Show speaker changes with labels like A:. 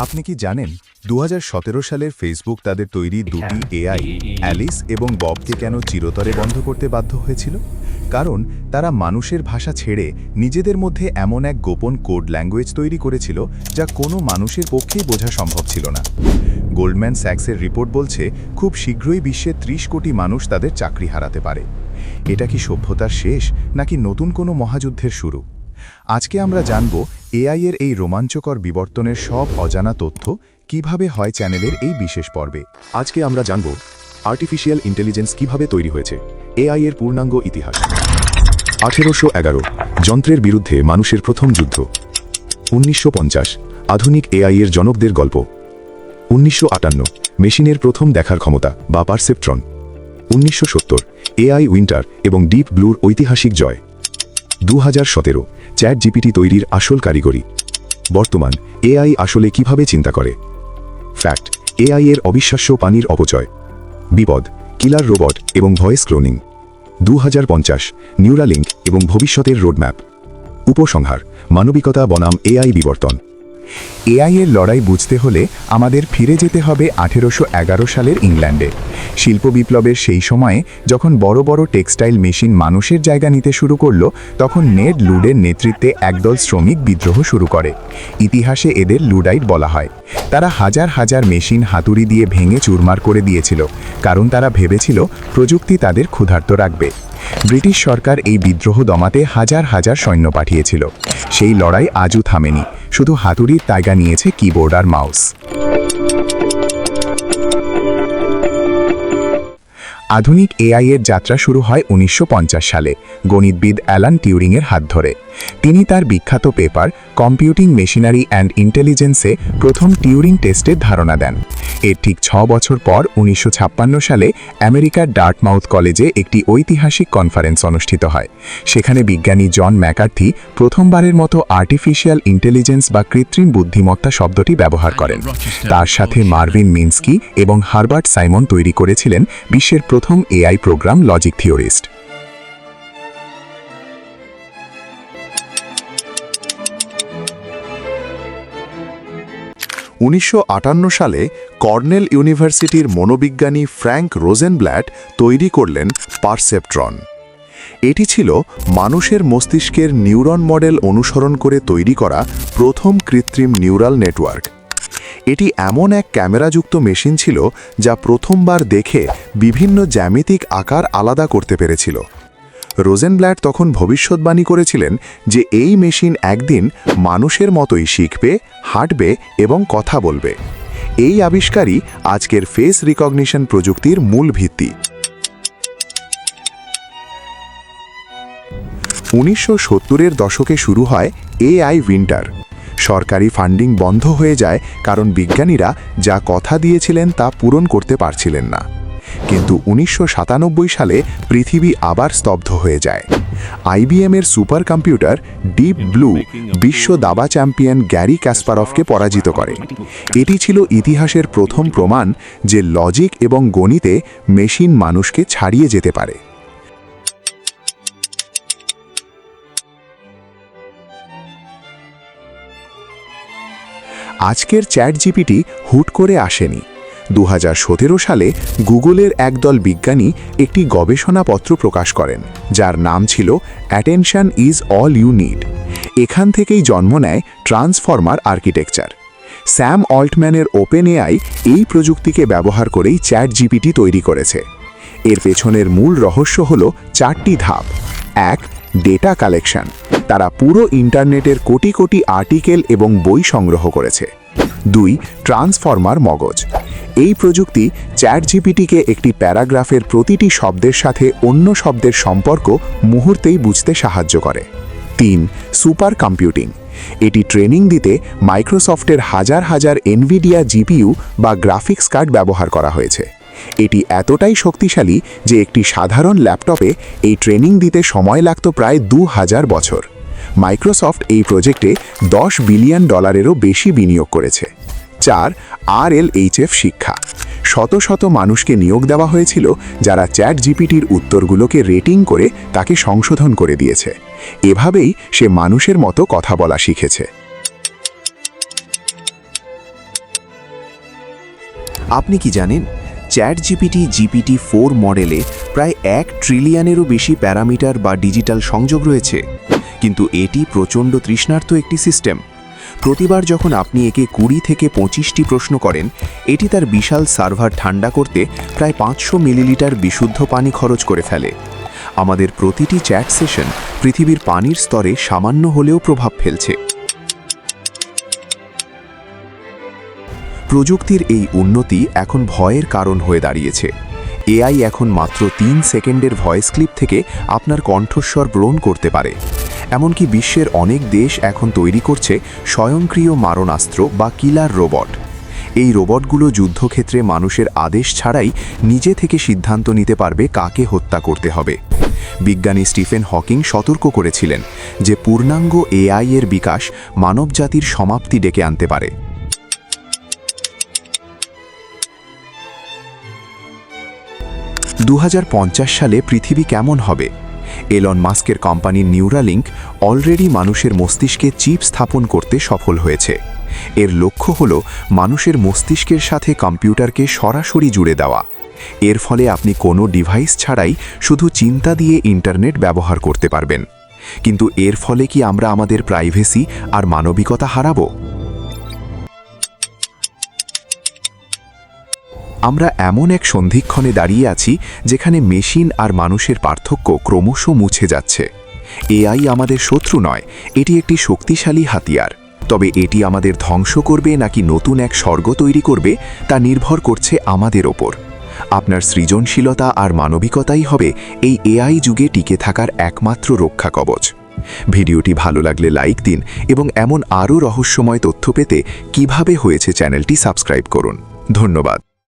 A: আপনি কি জানেন 2017 সালের ফেসবুক তাদের তৈরি দুটি এআই অ্যালিস এবং ববকে কেন চিরতরে বন্ধ করতে বাধ্য হয়েছিল? কারণ তারা মানুষের ভাষা ছেড়ে নিজেদের মধ্যে এমন এক গোপন কোড ল্যাঙ্গুয়েজ তৈরি করেছিল যা কোনো মানুষের পক্ষেই বোঝা সম্ভব ছিল না। গোল্ডম্যান স্যাক্সের রিপোর্ট বলছে খুব শীঘ্রই বিশ্বে 30 কোটি মানুষ তাদের চাকরি হারাতে পারে। এটা কি সভ্যতার শেষ নাকি নতুন কোনো মহাযুদ্ধের শুরু? আজকে আমরা জানব এআই এর এই রোমাঞ্চকর বিবর্তনের সব অজানা তথ্য কিভাবে হয় চ্যানেলের এই বিশেষ পর্বে।
B: আজকে আমরা জানব আর্টিফিশিয়াল ইন্টেলিজেন্স কিভাবে তৈরি হয়েছে, এআই এর পূর্ণাঙ্গ ইতিহাস। 1811 যন্ত্রের বিরুদ্ধে মানুষের প্রথম যুদ্ধ। 1950 আধুনিক এআই এর জনকদের গল্প। 1958 মেশিনের প্রথম দেখার ক্ষমতা বা পারসেপট্রন। 1970 এআই উইন্টার এবং ডিপ ব্লুর ঐতিহাসিক জয়। 2017 চ্যাট জিপিটি তৈরির আসল কারিগরি। বর্তমান এআই আসলে কিভাবে চিন্তা করে। ফ্যাক্ট, এআই এর অবিশ্বাস্য পানির অপচয়। বিপদ, কিলার রোবট এবং ভয়েস ক্লোনিং। 2050 নিউরালিঙ্ক এবং ভবিষ্যতের রোডম্যাপ। উপসংহার, মানবিকতা বনাম এআই বিবর্তন।
A: এআই এর লড়াই বুঝতে হলে আমাদের ফিরে যেতে হবে 1811 সালের ইংল্যান্ডে। শিল্প বিপ্লবের সেই সময়ে যখন বড় বড় টেক্সটাইল মেশিন মানুষের জায়গা নিতে শুরু করলো, তখন নেড লুডের নেতৃত্বে একদল শ্রমিক বিদ্রোহ শুরু করে। ইতিহাসে এদের লুডাইট বলা হয়। তারা হাজার হাজার মেশিন হাতুড়ি দিয়ে ভেঙে চুরমার করে দিয়েছিল, কারণ তারা ভেবেছিল প্রযুক্তি তাদের ক্ষুধার্ত রাখবে। ব্রিটিশ সরকার এই বিদ্রোহ দমাতে হাজার হাজার সৈন্য পাঠিয়েছিল। সেই লড়াই আজও থামেনি, শুধু হাতুড়ির তাইগা নিয়েছে কিবোর্ড আর মাউস। আধুনিক এআই এর যাত্রা শুরু হয় 1950 সালে গণিতবিদ অ্যালান টিউরিংয়ের হাত ধরে। তিনি তার বিখ্যাত পেপার কম্পিউটিং মেশিনারি অ্যান্ড ইন্টেলিজেন্সে প্রথম টিউরিং টেস্টের ধারণা দেন। এর ঠিক 6 বছর পর 1956 সালে আমেরিকার ডার্টমাউথ কলেজে একটি ঐতিহাসিক কনফারেন্স অনুষ্ঠিত হয়। সেখানে বিজ্ঞানী জন ম্যাকার্থি প্রথমবারের মতো আর্টিফিশিয়াল ইন্টেলিজেন্স বা কৃত্রিম বুদ্ধিমত্তা শব্দটি ব্যবহার করেন। তার সাথে মার্ভিন মিন্সকি এবং হারবার্ট সাইমন তৈরি করেছিলেন বিশ্বের প্রথম এআই প্রোগ্রাম লজিক থিওরিস্ট।
B: সালে কর্নেল ইউনিভার্সিটির মনোবিজ্ঞানী ফ্র্যাঙ্ক রোজেনব্ল্যাট তৈরি করলেন পারসেপট্রন। এটি ছিল মানুষের মস্তিষ্কের নিউরন মডেল অনুসরণ করে তৈরি করা প্রথম কৃত্রিম নিউরাল নেটওয়ার্ক। এটি এমন এক ক্যামেরাযুক্ত মেশিন ছিল যা প্রথমবার দেখে বিভিন্ন জ্যামিতিক আকার আলাদা করতে পেরেছিল। রোজেনব্ল্যাট তখন ভবিষ্যৎবাণী করেছিলেন যে এই মেশিন একদিন মানুষের মতোই শিখবে, হাঁটবে এবং কথা বলবে। এই আবিষ্কারই আজকের ফেস রিকগনিশন প্রযুক্তির মূল ভিত্তি। 1970-এর দশকে শুরু হয় এআই উইন্টার। সরকারি ফান্ডিং বন্ধ হয়ে যায় কারণ বিজ্ঞানীরা যা কথা দিয়েছিলেন তা পূরণ করতে পারছিলেন না। কিন্তু 1997 সালে পৃথিবী আবার স্তব্ধ হয়ে যায়। আইবিএমের সুপার কম্পিউটার ডিপ ব্লু বিশ্ব দাবা চ্যাম্পিয়ন গ্যারি কাসপারভকে পরাজিত করে। এটি ছিল ইতিহাসের প্রথম প্রমাণ যে লজিক এবং গণিতে মেশিন মানুষকে ছাড়িয়ে যেতে পারে। আজকের চ্যাট জিপিটি হুট করে আসেনি। 2017 সালে গুগলের একদল বিজ্ঞানী একটি গবেষণাপত্র প্রকাশ করেন, যার নাম ছিল attention is all you need. এখান থেকেই জন্ম নেয় ট্রান্সফর্মার আর্কিটেকচার। স্যাম অল্টম্যানের ওপেন এআই এই প্রযুক্তিকে ব্যবহার করেই চ্যাট জিপিটি তৈরি করেছে। এর পেছনের মূল রহস্য হল 4টি ধাপ। 1. Data collection. তারা পুরো ইন্টারনেটের কোটি কোটি আর্টিকেল এবং বই সংগ্রহ করেছে। 2. ট্রান্সফর্মার মগজ। এই প্রযুক্তি চ্যাট জিপিটিকে একটি প্যারাগ্রাফের প্রতিটি শব্দের সাথে অন্য শব্দের সম্পর্ক মুহূর্তেই বুঝতে সাহায্য করে। 3. Super computing. এটি ট্রেনিং দিতে মাইক্রোসফটের হাজার হাজার এনভিডিয়া জিপিইউ বা গ্রাফিক্স কার্ড ব্যবহার করা হয়েছে। এটি এতটাই শক্তিশালী যে একটি সাধারণ ল্যাপটপে এই ট্রেনিং দিতে সময় লাগত প্রায় 2000 বছর। মাইক্রোসফট এই প্রজেক্টে $10 বিলিয়ন বেশি বিনিয়োগ করেছে। 4. RLHF শিক্ষা। শত শত মানুষকে নিয়োগ দেওয়া হয়েছিল যারা চ্যাট জিপিটির উত্তরগুলোকে রেটিং করে তাকে সংশোধন করে দিয়েছে। এভাবেই সে মানুষের মতো কথা বলা শিখেছে। আপনি কি জানেন চ্যাটজিপিটি GPT-4 মডেলে প্রায় 1 ট্রিলিয়নেরও বেশি প্যারামিটার বা ডিজিটাল সংযোগ রয়েছে, কিন্তু এটি প্রচণ্ড তৃষ্ণার্ত একটি সিস্টেম। প্রতিবার যখন আপনি একে 20 থেকে 25টি প্রশ্ন করেন, এটি তার বিশাল সার্ভার ঠান্ডা করতে প্রায় 500 মিলিলিটার বিশুদ্ধ পানি খরচ করে ফেলে। আমাদের প্রতিটি চ্যাট সেশন পৃথিবীর পানির স্তরে সামান্য হলেও প্রভাব ফেলছে। প্রযুক্তির এই উন্নতি এখন ভয়ের কারণ হয়ে দাঁড়িয়েছে। এআই এখন মাত্র 3 সেকেন্ডের ভয়েস ক্লিপ থেকে আপনার কণ্ঠস্বর গ্রহণ করতে পারে। এমনকি বিশ্বের অনেক দেশ এখন তৈরি করছে স্বয়ংক্রিয় মারণাস্ত্র বা কিলার রোবট। এই রোবটগুলো যুদ্ধক্ষেত্রে মানুষের আদেশ ছাড়াই নিজে থেকে সিদ্ধান্ত নিতে পারবে কাকে হত্যা করতে হবে। বিজ্ঞানী স্টিফেন হকিং সতর্ক করেছিলেন যে পূর্ণাঙ্গ এআই এর বিকাশ মানবজাতির সমাপ্তি ডেকে আনতে পারে। 2050 সালে পৃথিবী কেমন হবে? এলন মাস্কের কোম্পানি নিউরালিঙ্ক অলরেডি মানুষের মস্তিষ্কে চিপ স্থাপন করতে সফল হয়েছে। এর লক্ষ্য হল মানুষের মস্তিষ্কের সাথে কম্পিউটারকে সরাসরি জুড়ে দেওয়া। এর ফলে আপনি কোনো ডিভাইস ছাড়াই শুধু চিন্তা দিয়ে ইন্টারনেট ব্যবহার করতে পারবেন। কিন্তু এর ফলে কি আমরা আমাদের প্রাইভেসি আর মানবিকতা হারাবো? আমরা এমন এক সন্ধিক্ষণে দাঁড়িয়ে আছি যেখানে মেশিন আর মানুষের পার্থক্য ক্রমশ মুছে যাচ্ছে। এআই আমাদের শত্রু নয়, এটি একটি শক্তিশালী হাতিয়ার। তবে এটি আমাদের ধ্বংস করবে নাকি নতুন এক স্বর্গ তৈরি করবে তা নির্ভর করছে আমাদের ওপর। আপনার সৃজনশীলতা আর মানবিকতাই হবে এই এআই যুগে টিকে থাকার একমাত্র রক্ষা কবচ। ভিডিওটি ভালো লাগলে লাইক দিন এবং এমন আরও রহস্যময় তথ্য পেতে কিভাবে হয়েছে চ্যানেলটি সাবস্ক্রাইব করুন। ধন্যবাদ।